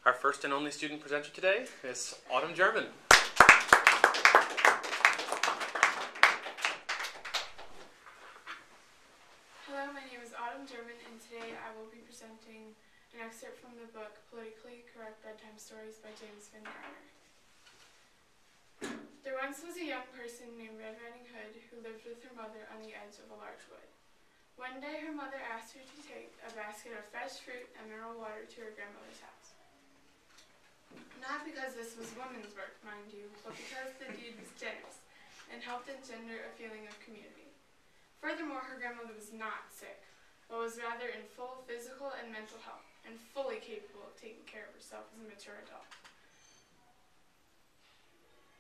Our first and only student presenter today is Autumn German. Hello, my name is Autumn German, and today I will be presenting an excerpt from the book Politically Correct Bedtime Stories by James Finn Garner. There once was a young person named Red Riding Hood who lived with her mother on the edge of a large wood. One day her mother asked her to take a basket of fresh fruit and mineral water to her grandmother's house. Not because this was woman's work, mind you, but because the deed was generous and helped engender a feeling of community. Furthermore, her grandmother was not sick, but was rather in full physical and mental health, and fully capable of taking care of herself as a mature adult.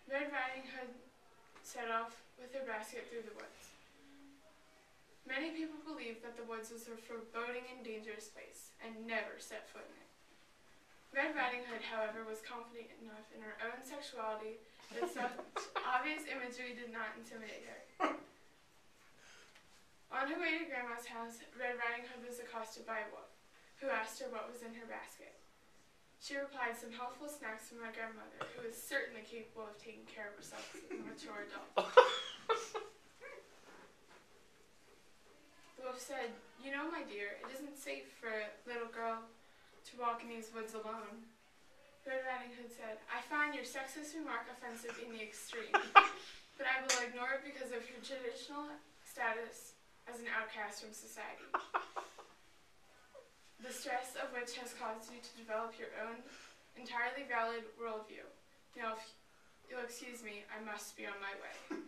Red Riding Hood set off with her basket through the woods. Many people believed that the woods was a foreboding and dangerous place, and never set foot in it. Red Riding Hood, however, was confident enough in her own sexuality that such obvious imagery did not intimidate her. On her way to Grandma's house, Red Riding Hood was accosted by a wolf, who asked her what was in her basket. She replied, "Some healthful snacks from my grandmother, who is certainly capable of taking care of herself as a mature adult." The wolf said, "You know, my dear, it isn't safe for a little girl to walk in these woods alone." Red Riding Hood said, "I find your sexist remark offensive in the extreme, but I will ignore it because of your traditional status as an outcast from society, the stress of which has caused you to develop your own entirely valid worldview. Now, if you'll excuse me, I must be on my way."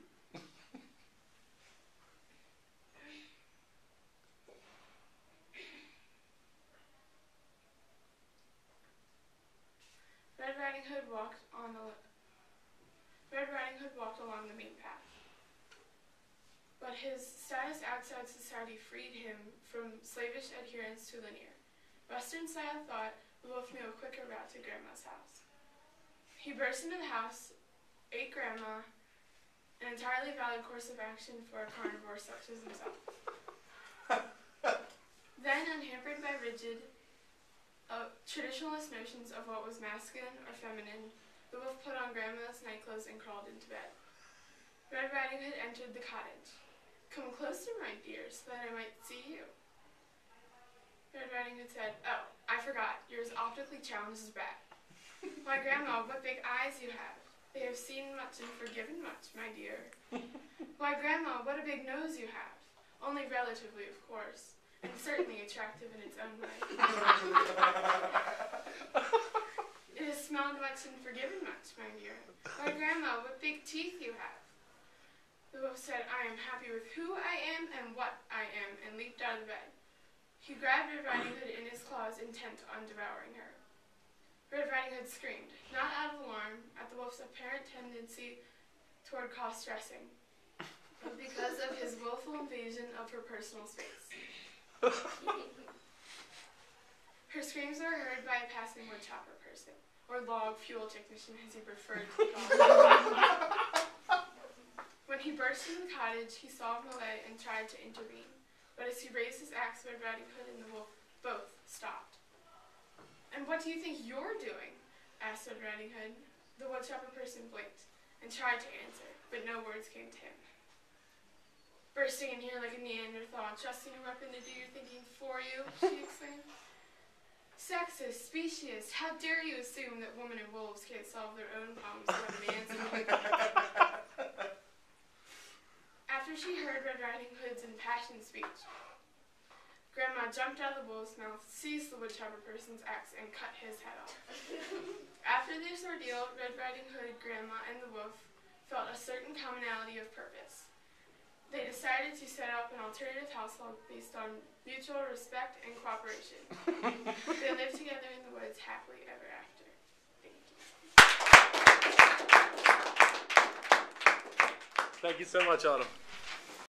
Red Riding Hood walked along the main path, but his status outside society freed him from slavish adherence to linear, Western-style thought. The wolf knew a quicker route to Grandma's house. He burst into the house, ate Grandma, an entirely valid course of action for a carnivore such as himself. Then, unhampered by rigid, traditionalist notions of what was masculine or feminine, the wolf put on Grandma's nightclothes and crawled into bed. Red Riding Hood entered the cottage. "Come closer, my dear, so that I might see you." Red Riding Hood said, "Oh, I forgot, you're as optically challenged as a bat." "Why, Grandma, what big eyes you have. They have seen much and forgiven much, my dear." "Why, Grandma, what a big nose you have. Only relatively, of course, and certainly attractive in its own way. It has smelled much and forgiven much, my dear. Why, Grandma, what big teeth you have." The wolf said, "I am happy with who I am and what I am," and leaped out of bed. He grabbed Red Riding Hood in his claws, intent on devouring her. Red Riding Hood screamed, not out of alarm at the wolf's apparent tendency toward cross-dressing, but because of his willful invasion of her personal space. Her screams were heard by a passing woodchopper person, or log fuel technician as he preferred to be called. When he burst into the cottage, he saw melee and tried to intervene, but as he raised his axe, Red Riding Hood and the wolf both stopped. "And what do you think you're doing?" asked Red Riding Hood. The woodchopper person blinked and tried to answer, but no words came to him. "Bursting in here like a Neanderthal, trusting a weapon to do your thinking for you," she exclaimed. "Sexist, specious, how dare you assume that women and wolves can't solve their own problems without a man's help?" After she heard Red Riding Hood's impassioned speech, Grandma jumped out of the wolf's mouth, seized the woodchopper person's axe, and cut his head off. After this ordeal, Red Riding Hood, Grandma, and the wolf felt a certain commonality of purpose. They decided to set up an alternative household based on mutual respect and cooperation. They lived together in the woods happily ever after. Thank you. Thank you so much, Autumn.